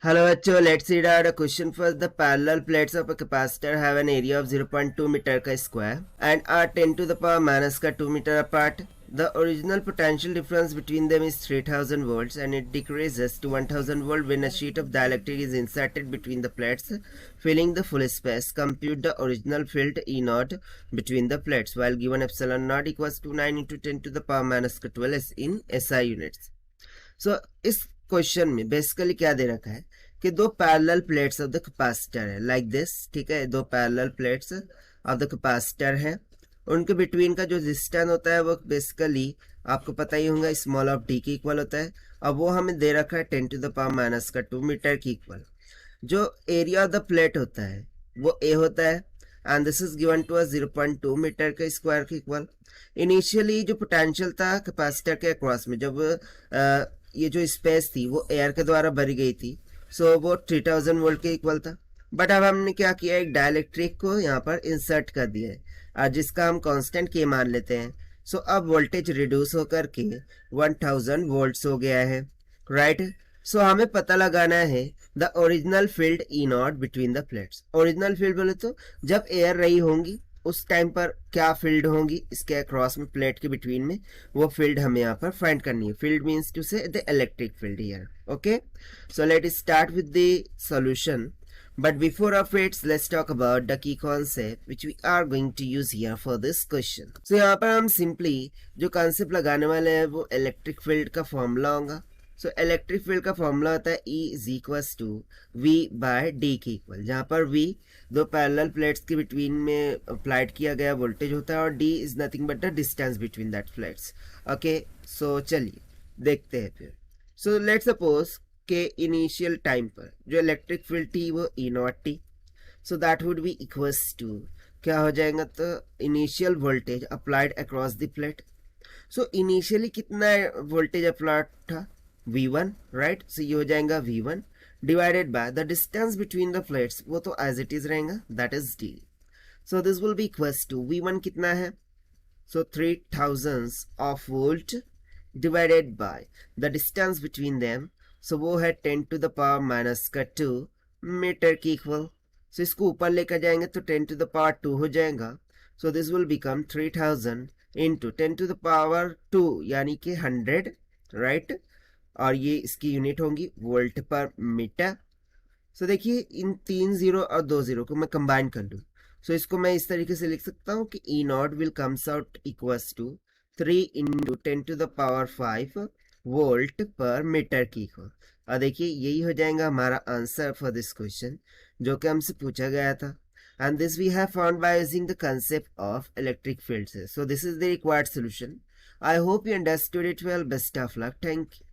Hello bachcho, let's read out a question first. The parallel plates of a capacitor have an area of 0.2 meter ka square and are 10 to the power minus ka 2 meter apart. The original potential difference between them is 3000 volts and it decreases to 1000 volt when a sheet of dielectric is inserted between the plates, filling the full space. Compute the original field E naught between the plates while given epsilon naught equals to 9 into 10 to the power minus ka 12 s in SI units. So इस question में basically क्या दे रखा है कि दो parallel plates of the capacitor है like this, ठीक है। दो parallel plates of the capacitor है, उनके बिटवीन का जो डिस्टेंस होता है वो बेसिकली आपको पता ही होगा स्मॉल ऑफ डी के इक्वल होता है। अब वो हमें दे रखा है 10 टू द पावर माइनस का 2 मीटर की इक्वल। जो एरिया ऑफ द प्लेट होता है वो ए होता है and this is given to us 0.2 meter के स्क्वायर के इक्वल। इनिशियली जो पोटेंशियल था कैपेसिटर के अक्रॉस में, जब ये जो स्पेस थी वो एयर के द्वारा भरी गई थी, सो वो 3000 वोल्ट के इक्वल था। बट अब हमने क्या किया, एक डायलेक्ट्रिक को यहाँ पर इंसर्ट कर दिया है और जिसका हम कांस्टेंट के मान लेते हैं। सो अब वोल्टेज रिड्यूस होकर के 1000 वोल्ट्स हो गया है, राइट। सो हमें पता लगाना है the original field E not between the plates. Original field बोले तो जब एयर रही होंगी उस टाइम पर क्या फील्ड होंगी इसके अक्रॉस में, प्लेट के बिटवीन में, वो फील्ड हमें यहाँ पर फाइंड करनी है। फील्ड मीन्स टू से the electric field here, okay. So let start with the solution, but before of it let's talk about the key concept which we are going to use here for this question. So यहाँ पर हम simply जो concept लगाने वाले हैं वो electric field का formula होगा। सो इलेक्ट्रिक फील्ड का फॉर्मूला होता है E is equals to V by D के इक्वल, जहाँ पर V दो पैरेलल प्लेट्स के बिटवीन में अप्लाइड किया गया वोल्टेज होता है और D is nothing but the distance between that plates, okay. So चलिए देखते हैं फिर। सो लेट्स सपोज के इनिशियल टाइम पर जो इलेक्ट्रिक फील्ड थी वो ई नॉट थी, so that would B equals to क्या हो जाएगा, तो initial voltage applied across the plate. So initially कितना वोल्टेज अप्लाइड था, V1, राइट। सो ये हो जाएगा V1 divided by the distance between the plates, वो तो एज इट इज रहेगा, that is D। So this will be equals to V1 कितना है, so 3000 of volt divided by the distance between them, so वो है 10 to the power minus का 2 metre की equal. सो इसको ऊपर लेकर जाएंगे तो 10 टू द पावर 2 हो जाएगा। So this will become 3000 into 10 to the power 2 यानी कि 100, राइट। और ये इसकी यूनिट होंगी वोल्ट पर मीटर। सो देखिए इन 3 जीरो और 2 जीरो को मैं कंबाइन कर लूँ, सो इसको मैं इस तरीके से लिख सकता हूँ कि E naught will comes out equals to 3 into 10 to the power 5 volt पर मीटर की इक्वल। और देखिए यही हो जाएगा हमारा आंसर फॉर दिस क्वेश्चन जो कि हमसे पूछा गया था। And this we have found by using the concept of electric fields. So this is the required solution. I hope you understood it well. Best of luck. Thank you.